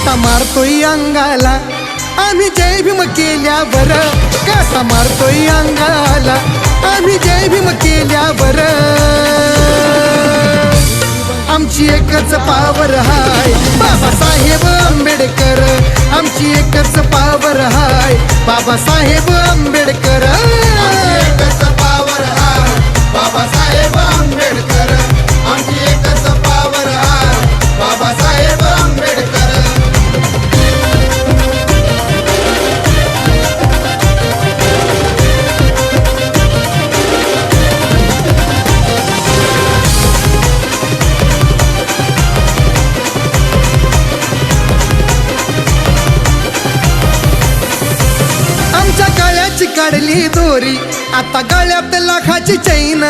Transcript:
कसा मारतोय अंगाला आम्ही जय भीम केल्यावर, कसा मारतोय अंगाला आम्ही जय भीम केल्यावर. आमची एकच पावर हाय बाबासाहेब आंबेडकर, आमची एकच पावर हाय बाबासाहेब आंबेडकर. एकच पावर हाय बाबासाहेब आंबेडकर, आमची एकच पावर हाय बाबासाहेब आंबेडकर. आमच्या गळ्याची काढली दोरी, आता गळ्यात लाखाची चैन.